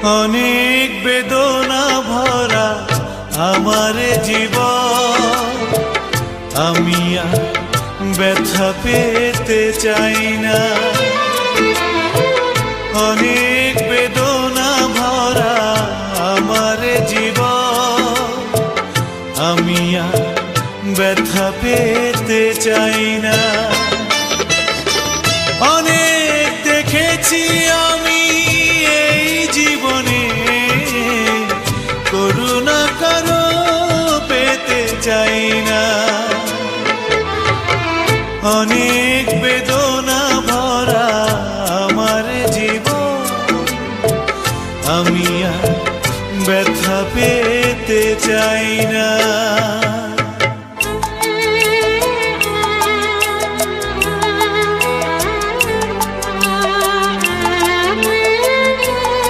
অনেক বেদনা ভরা আমার জীবন, আমি আর ব্যথা পেতে চাই না। অনেক বেদনা ভরা আমার জীবন, আমি আর ব্যথা পেতে চাই না। অনেক দেখেছি আমি এই জীবনে, করুণা কারো পেতে চাই না। অনেক বেদনা ভরা আমার জীবন, আমি আর ব্যথা পেতে চাই না।